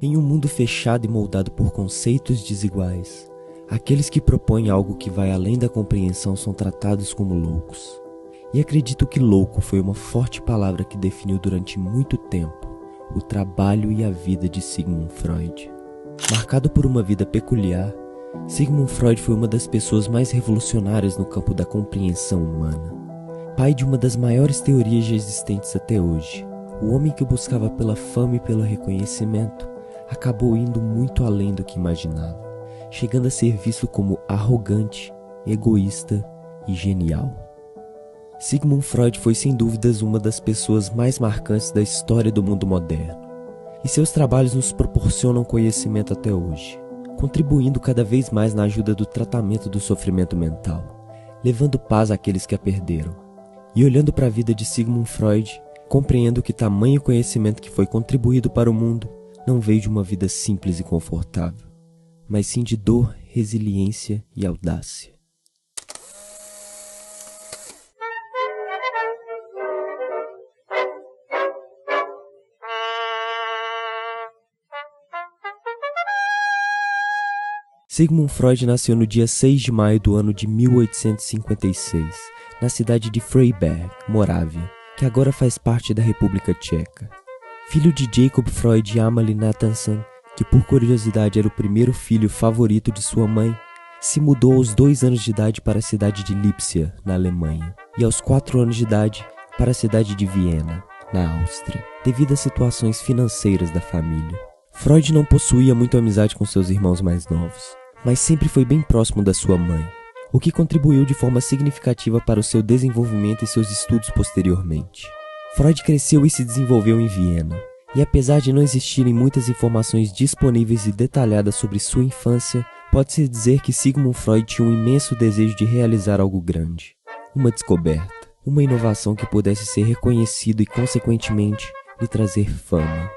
Em um mundo fechado e moldado por conceitos desiguais, aqueles que propõem algo que vai além da compreensão são tratados como loucos. E acredito que louco foi uma forte palavra que definiu durante muito tempo o trabalho e a vida de Sigmund Freud. Marcado por uma vida peculiar, Sigmund Freud foi uma das pessoas mais revolucionárias no campo da compreensão humana. Pai de uma das maiores teorias já existentes até hoje, o homem que buscava pela fama e pelo reconhecimento acabou indo muito além do que imaginava, chegando a ser visto como arrogante, egoísta e genial. Sigmund Freud foi sem dúvidas uma das pessoas mais marcantes da história do mundo moderno, e seus trabalhos nos proporcionam conhecimento até hoje, contribuindo cada vez mais na ajuda do tratamento do sofrimento mental, levando paz àqueles que a perderam. E olhando para a vida de Sigmund Freud, compreendo que tamanho conhecimento que foi contribuído para o mundo não veio de uma vida simples e confortável, mas sim de dor, resiliência e audácia. Sigmund Freud nasceu no dia 6 de maio do ano de 1856, na cidade de Freiberg, Morávia, que agora faz parte da República Tcheca. Filho de Jacob Freud e Amalie Nathanson, que por curiosidade era o primeiro filho favorito de sua mãe, se mudou aos 2 anos de idade para a cidade de Lipsia, na Alemanha, e aos 4 anos de idade para a cidade de Viena, na Áustria, devido às situações financeiras da família. Freud não possuía muita amizade com seus irmãos mais novos, mas sempre foi bem próximo da sua mãe, o que contribuiu de forma significativa para o seu desenvolvimento e seus estudos posteriormente. Freud cresceu e se desenvolveu em Viena, e apesar de não existirem muitas informações disponíveis e detalhadas sobre sua infância, pode-se dizer que Sigmund Freud tinha um imenso desejo de realizar algo grande, uma descoberta, uma inovação que pudesse ser reconhecido e, consequentemente, lhe trazer fama.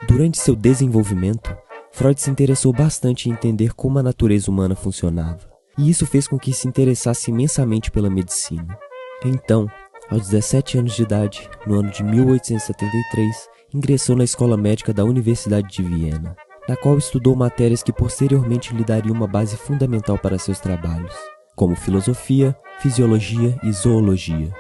Durante seu desenvolvimento, Freud se interessou bastante em entender como a natureza humana funcionava, e isso fez com que se interessasse imensamente pela medicina. Então, aos 17 anos de idade, no ano de 1873, ingressou na Escola Médica da Universidade de Viena, na qual estudou matérias que posteriormente lhe dariam uma base fundamental para seus trabalhos, como filosofia, fisiologia e zoologia.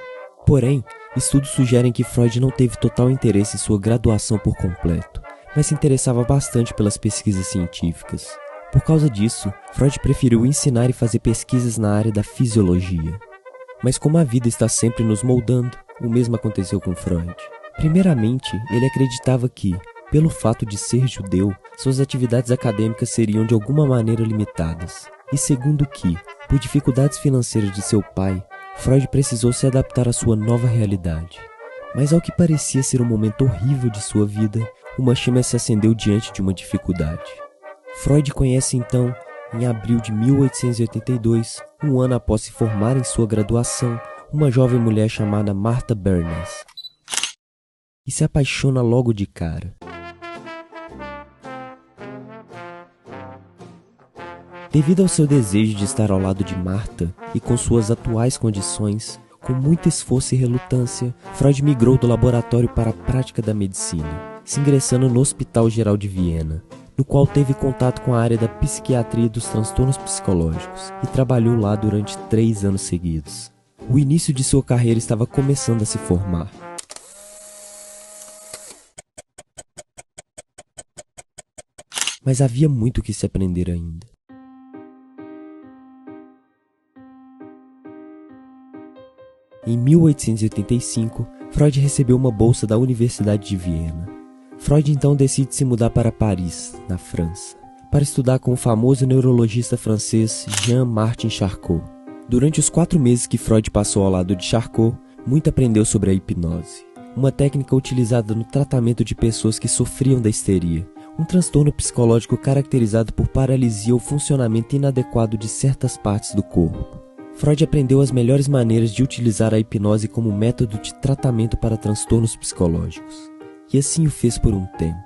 Porém, estudos sugerem que Freud não teve total interesse em sua graduação por completo, mas se interessava bastante pelas pesquisas científicas. Por causa disso, Freud preferiu ensinar e fazer pesquisas na área da fisiologia. Mas como a vida está sempre nos moldando, o mesmo aconteceu com Freud. Primeiramente, ele acreditava que, pelo fato de ser judeu, suas atividades acadêmicas seriam de alguma maneira limitadas. E segundo que, por dificuldades financeiras de seu pai, Freud precisou se adaptar à sua nova realidade. Mas ao que parecia ser um momento horrível de sua vida, uma chama se acendeu diante de uma dificuldade. Freud conhece então, em abril de 1882, um ano após se formar em sua graduação, uma jovem mulher chamada Martha Bernays, e se apaixona logo de cara. Devido ao seu desejo de estar ao lado de Martha e com suas atuais condições, com muito esforço e relutância, Freud migrou do laboratório para a prática da medicina, se ingressando no Hospital Geral de Viena, no qual teve contato com a área da psiquiatria e dos transtornos psicológicos, e trabalhou lá durante 3 anos seguidos. O início de sua carreira estava começando a se formar. Mas havia muito que se aprender ainda. Em 1885, Freud recebeu uma bolsa da Universidade de Viena. Freud então decide se mudar para Paris, na França, para estudar com o famoso neurologista francês Jean-Martin Charcot. Durante os 4 meses que Freud passou ao lado de Charcot, muito aprendeu sobre a hipnose, uma técnica utilizada no tratamento de pessoas que sofriam da histeria, um transtorno psicológico caracterizado por paralisia ou funcionamento inadequado de certas partes do corpo. Freud aprendeu as melhores maneiras de utilizar a hipnose como método de tratamento para transtornos psicológicos, e assim o fez por um tempo.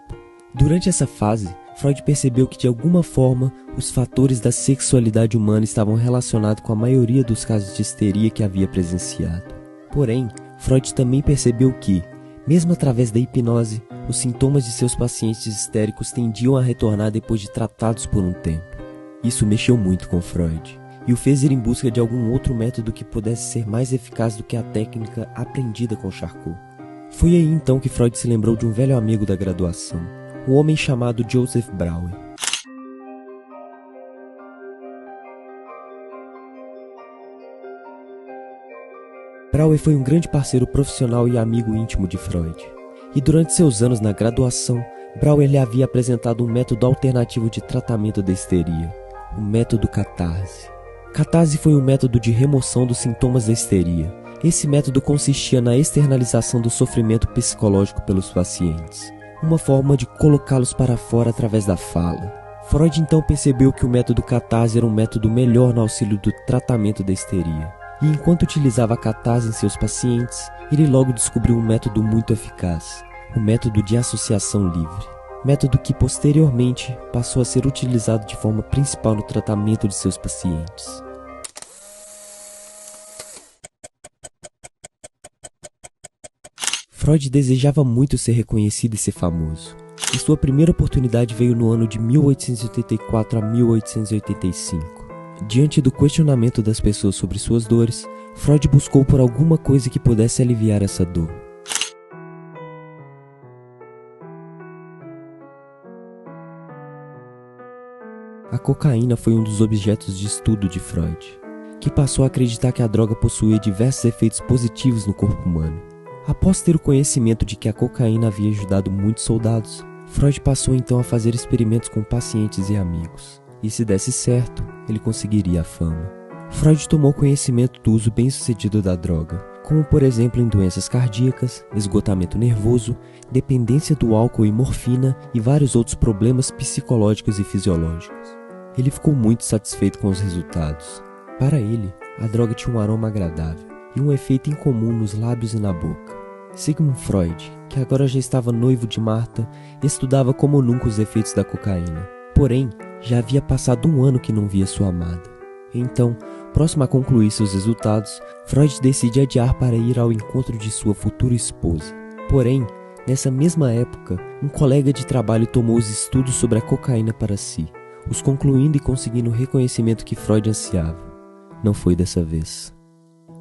Durante essa fase, Freud percebeu que de alguma forma os fatores da sexualidade humana estavam relacionados com a maioria dos casos de histeria que havia presenciado. Porém, Freud também percebeu que, Mesmo através da hipnose, os sintomas de seus pacientes histéricos tendiam a retornar depois de tratados por um tempo. Isso mexeu muito com Freud e o fez ir em busca de algum outro método que pudesse ser mais eficaz do que a técnica aprendida com Charcot. Foi aí então que Freud se lembrou de um velho amigo da graduação, um homem chamado Joseph Brauer. Brauer foi um grande parceiro profissional e amigo íntimo de Freud. E durante seus anos na graduação, Brauer lhe havia apresentado um método alternativo de tratamento da histeria, o método Catarse. Catarse foi um método de remoção dos sintomas da histeria. Esse método consistia na externalização do sofrimento psicológico pelos pacientes, uma forma de colocá-los para fora através da fala. Freud então percebeu que o método Catarse era um método melhor no auxílio do tratamento da histeria. E enquanto utilizava a catarse em seus pacientes, ele logo descobriu um método muito eficaz, o método de associação livre. Método que posteriormente passou a ser utilizado de forma principal no tratamento de seus pacientes. Freud desejava muito ser reconhecido e ser famoso. E sua primeira oportunidade veio no ano de 1884 a 1885. Diante do questionamento das pessoas sobre suas dores, Freud buscou por alguma coisa que pudesse aliviar essa dor. A cocaína foi um dos objetos de estudo de Freud, que passou a acreditar que a droga possuía diversos efeitos positivos no corpo humano. Após ter o conhecimento de que a cocaína havia ajudado muitos soldados, Freud passou então a fazer experimentos com pacientes e amigos. E se desse certo, ele conseguiria a fama. Freud tomou conhecimento do uso bem-sucedido da droga, como por exemplo em doenças cardíacas, esgotamento nervoso, dependência do álcool e morfina e vários outros problemas psicológicos e fisiológicos. Ele ficou muito satisfeito com os resultados. Para ele, a droga tinha um aroma agradável e um efeito incomum nos lábios e na boca. Sigmund Freud, que agora já estava noivo de Martha, estudava como nunca os efeitos da cocaína. Porém, já havia passado um ano que não via sua amada. Então, próximo a concluir seus resultados, Freud decide adiar para ir ao encontro de sua futura esposa. Porém, nessa mesma época, um colega de trabalho tomou os estudos sobre a cocaína para si, os concluindo e conseguindo o reconhecimento que Freud ansiava. Não foi dessa vez.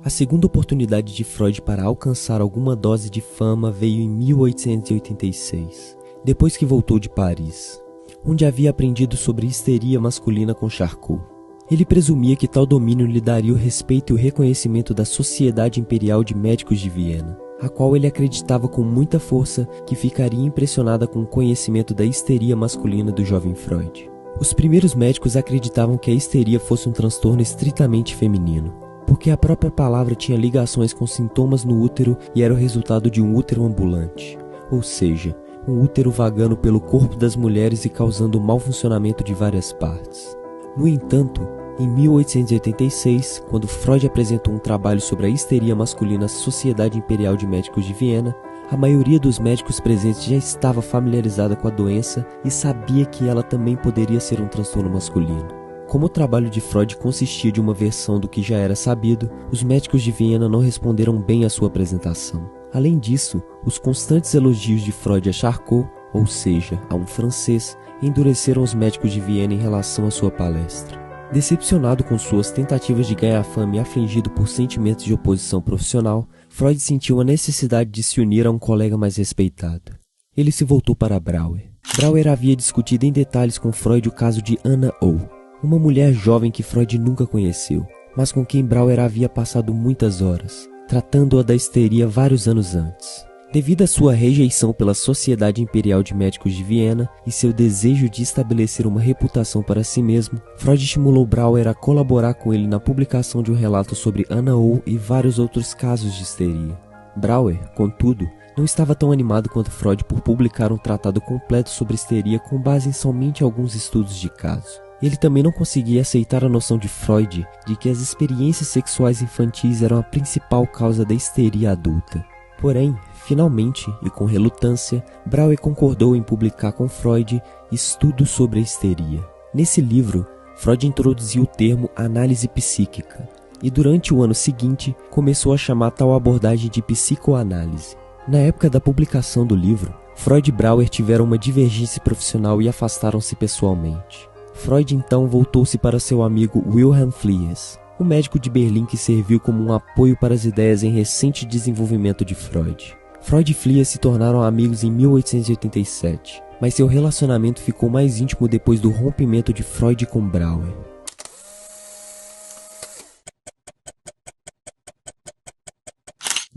A segunda oportunidade de Freud para alcançar alguma dose de fama veio em 1886, depois que voltou de Paris, onde havia aprendido sobre histeria masculina com Charcot. Ele presumia que tal domínio lhe daria o respeito e o reconhecimento da Sociedade Imperial de Médicos de Viena, a qual ele acreditava com muita força que ficaria impressionada com o conhecimento da histeria masculina do jovem Freud. Os primeiros médicos acreditavam que a histeria fosse um transtorno estritamente feminino, porque a própria palavra tinha ligações com sintomas no útero e era o resultado de um útero ambulante, ou seja, um útero vagando pelo corpo das mulheres e causando o mau funcionamento de várias partes. No entanto, em 1886, quando Freud apresentou um trabalho sobre a histeria masculina à Sociedade Imperial de Médicos de Viena, a maioria dos médicos presentes já estava familiarizada com a doença e sabia que ela também poderia ser um transtorno masculino. Como o trabalho de Freud consistia de uma versão do que já era sabido, os médicos de Viena não responderam bem à sua apresentação. Além disso, os constantes elogios de Freud a Charcot, ou seja, a um francês, endureceram os médicos de Viena em relação à sua palestra. Decepcionado com suas tentativas de ganhar fama e afligido por sentimentos de oposição profissional, Freud sentiu a necessidade de se unir a um colega mais respeitado. Ele se voltou para Brauer. Brauer havia discutido em detalhes com Freud o caso de Anna O, uma mulher jovem que Freud nunca conheceu, mas com quem Brauer havia passado muitas horas, tratando-a da histeria vários anos antes. Devido à sua rejeição pela Sociedade Imperial de Médicos de Viena e seu desejo de estabelecer uma reputação para si mesmo, Freud estimulou Brauer a colaborar com ele na publicação de um relato sobre Anna O e vários outros casos de histeria. Brauer, contudo, não estava tão animado quanto Freud por publicar um tratado completo sobre histeria com base em somente alguns estudos de caso. Ele também não conseguia aceitar a noção de Freud de que as experiências sexuais infantis eram a principal causa da histeria adulta. Porém, finalmente, e com relutância, Brauer concordou em publicar com Freud estudos sobre a histeria. Nesse livro, Freud introduziu o termo análise psíquica, e durante o ano seguinte, começou a chamar tal abordagem de psicoanálise. Na época da publicação do livro, Freud e Brauer tiveram uma divergência profissional e afastaram-se pessoalmente. Freud então voltou-se para seu amigo Wilhelm Fliess, um médico de Berlim que serviu como um apoio para as ideias em recente desenvolvimento de Freud. Freud e Fliess se tornaram amigos em 1887, mas seu relacionamento ficou mais íntimo depois do rompimento de Freud com Brauer.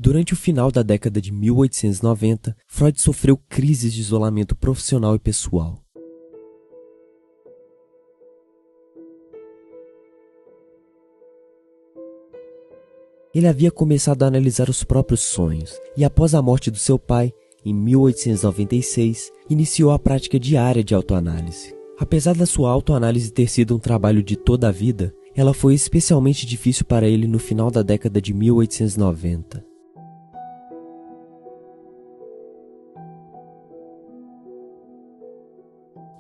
Durante o final da década de 1890, Freud sofreu crises de isolamento profissional e pessoal. Ele havia começado a analisar os próprios sonhos e, após a morte do seu pai, em 1896, iniciou a prática diária de autoanálise. Apesar da sua autoanálise ter sido um trabalho de toda a vida, ela foi especialmente difícil para ele no final da década de 1890.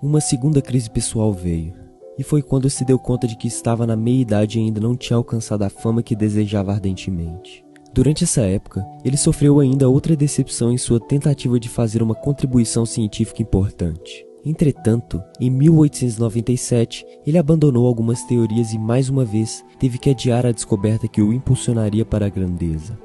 Uma segunda crise pessoal veio, e foi quando se deu conta de que estava na meia-idade e ainda não tinha alcançado a fama que desejava ardentemente. Durante essa época, ele sofreu ainda outra decepção em sua tentativa de fazer uma contribuição científica importante. Entretanto, em 1897, ele abandonou algumas teorias e mais uma vez teve que adiar a descoberta que o impulsionaria para a grandeza.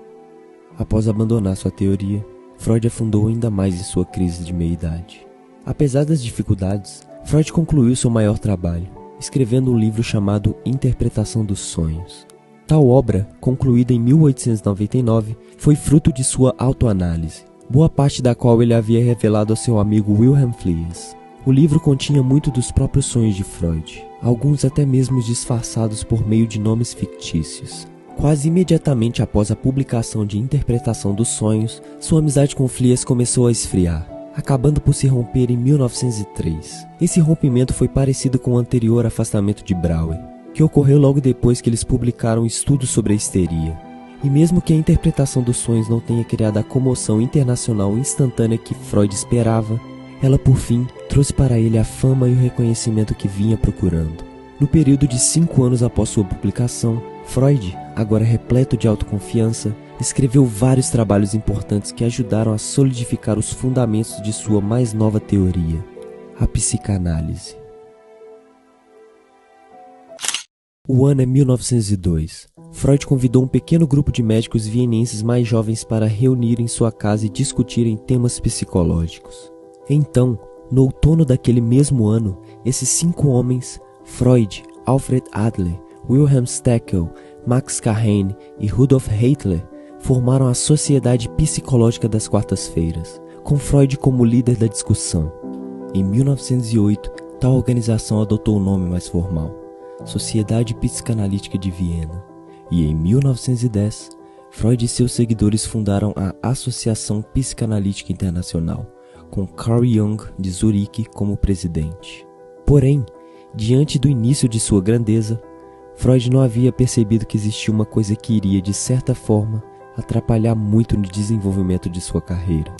Após abandonar sua teoria, Freud afundou ainda mais em sua crise de meia-idade. Apesar das dificuldades, Freud concluiu seu maior trabalho, escrevendo um livro chamado Interpretação dos Sonhos. Tal obra, concluída em 1899, foi fruto de sua autoanálise, boa parte da qual ele havia revelado ao seu amigo Wilhelm Fliess. O livro continha muito dos próprios sonhos de Freud, alguns até mesmo disfarçados por meio de nomes fictícios. Quase imediatamente após a publicação de Interpretação dos Sonhos, sua amizade com Fliess começou a esfriar, acabando por se romper em 1903. Esse rompimento foi parecido com o anterior afastamento de Brauer, que ocorreu logo depois que eles publicaram estudos sobre a histeria. E mesmo que a interpretação dos sonhos não tenha criado a comoção internacional instantânea que Freud esperava, ela por fim trouxe para ele a fama e o reconhecimento que vinha procurando. No período de 5 anos após sua publicação, Freud, agora repleto de autoconfiança, escreveu vários trabalhos importantes que ajudaram a solidificar os fundamentos de sua mais nova teoria, a psicanálise. O ano é 1902. Freud convidou um pequeno grupo de médicos vienenses mais jovens para reunir em sua casa e discutirem temas psicológicos. Então, no outono daquele mesmo ano, esses 5 homens, Freud, Alfred Adler, Wilhelm Steckel, Max Kahane e Rudolf Hitler, formaram a Sociedade Psicológica das Quartas-Feiras, com Freud como líder da discussão. Em 1908, tal organização adotou o nome mais formal, Sociedade Psicanalítica de Viena, e em 1910, Freud e seus seguidores fundaram a Associação Psicanalítica Internacional, com Carl Jung de Zurique como presidente. Porém, diante do início de sua grandeza, Freud não havia percebido que existia uma coisa que iria, de certa forma, atrapalhar muito no desenvolvimento de sua carreira.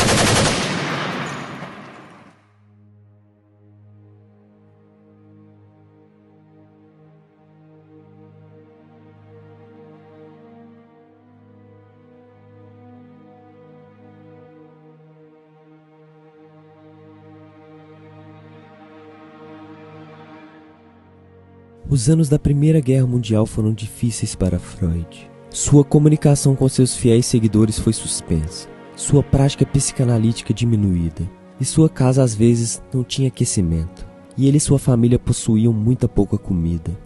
Os anos da Primeira Guerra Mundial foram difíceis para Freud. Sua comunicação com seus fiéis seguidores foi suspensa, sua prática psicanalítica diminuída, e sua casa às vezes não tinha aquecimento, e ele e sua família possuíam muita pouca comida.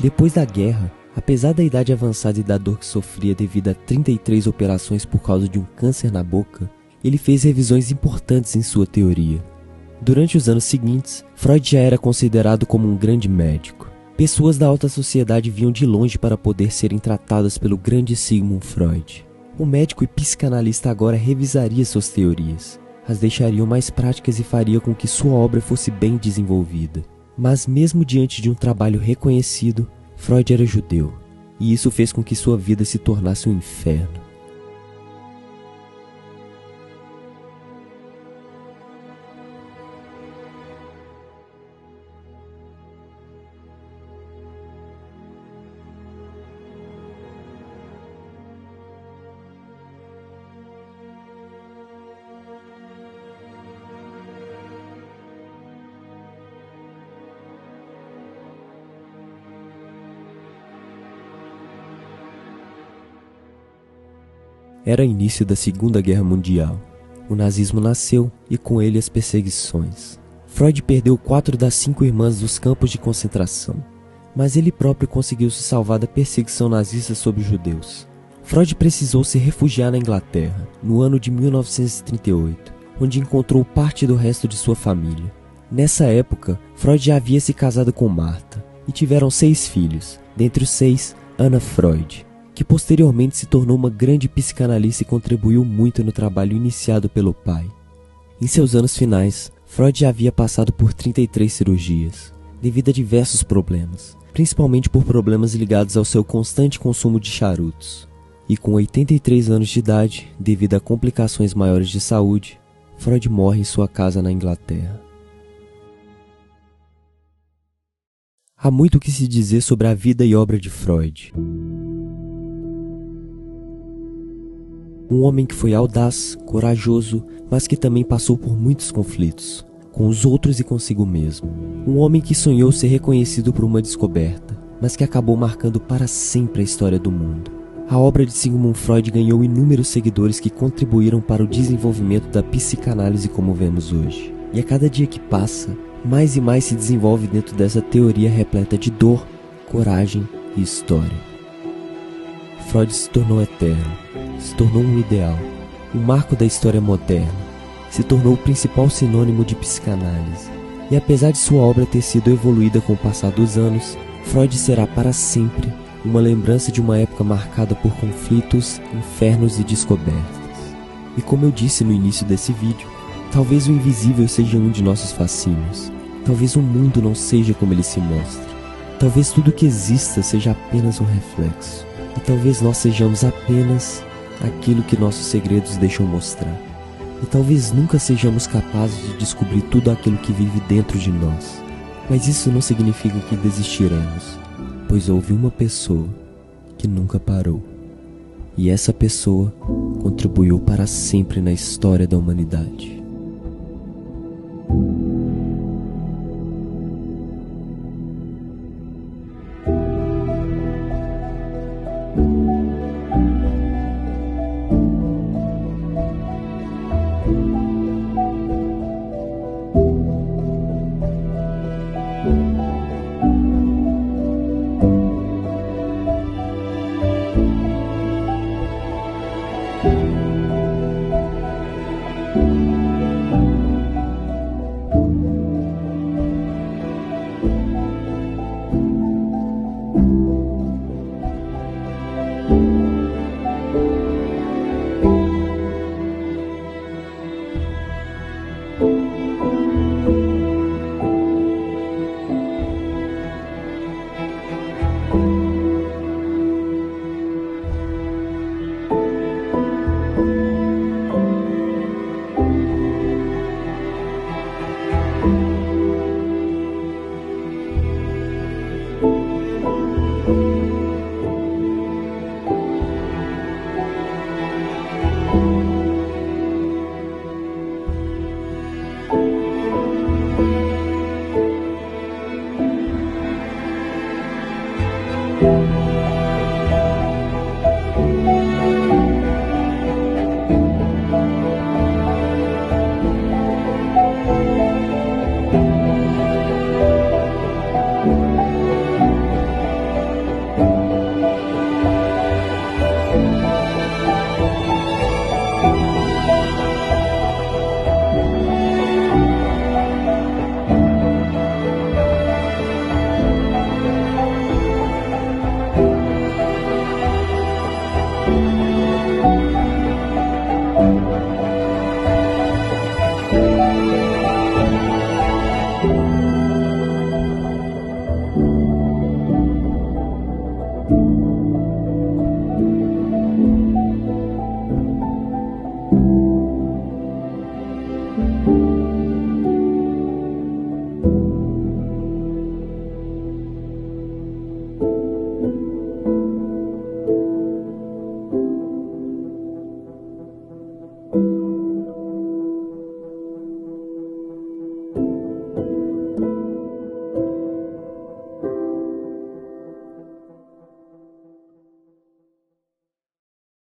Depois da guerra, apesar da idade avançada e da dor que sofria devido a 33 operações por causa de um câncer na boca, ele fez revisões importantes em sua teoria. Durante os anos seguintes, Freud já era considerado como um grande médico. Pessoas da alta sociedade vinham de longe para poder serem tratadas pelo grande Sigmund Freud. O médico e psicanalista agora revisaria suas teorias, as deixariam mais práticas e faria com que sua obra fosse bem desenvolvida. Mas mesmo diante de um trabalho reconhecido, Freud era judeu, e isso fez com que sua vida se tornasse um inferno. Era início da Segunda Guerra Mundial. O nazismo nasceu e com ele as perseguições. Freud perdeu 4 das 5 irmãs dos campos de concentração, mas ele próprio conseguiu se salvar da perseguição nazista sobre os judeus. Freud precisou se refugiar na Inglaterra, no ano de 1938, onde encontrou parte do resto de sua família. Nessa época, Freud já havia se casado com Martha e tiveram 6 filhos, dentre os 6, Anna Freud, que posteriormente se tornou uma grande psicanalista e contribuiu muito no trabalho iniciado pelo pai. Em seus anos finais, Freud já havia passado por 33 cirurgias, devido a diversos problemas, principalmente por problemas ligados ao seu constante consumo de charutos. E com 83 anos de idade, devido a complicações maiores de saúde, Freud morre em sua casa na Inglaterra. Há muito o que se dizer sobre a vida e obra de Freud. Um homem que foi audaz, corajoso, mas que também passou por muitos conflitos, com os outros e consigo mesmo. Um homem que sonhou ser reconhecido por uma descoberta, mas que acabou marcando para sempre a história do mundo. A obra de Sigmund Freud ganhou inúmeros seguidores que contribuíram para o desenvolvimento da psicanálise como vemos hoje. E a cada dia que passa, mais e mais se desenvolve dentro dessa teoria repleta de dor, coragem e história. Freud se tornou eterno, se tornou um ideal, um marco da história moderna, se tornou o principal sinônimo de psicanálise. E apesar de sua obra ter sido evoluída com o passar dos anos, Freud será para sempre uma lembrança de uma época marcada por conflitos, infernos e descobertas. E como eu disse no início desse vídeo, talvez o invisível seja um de nossos fascínios. Talvez o mundo não seja como ele se mostra. Talvez tudo que exista seja apenas um reflexo. E talvez nós sejamos apenas aquilo que nossos segredos deixam mostrar. E talvez nunca sejamos capazes de descobrir tudo aquilo que vive dentro de nós. Mas isso não significa que desistiremos, pois houve uma pessoa que nunca parou. E essa pessoa contribuiu para sempre na história da humanidade.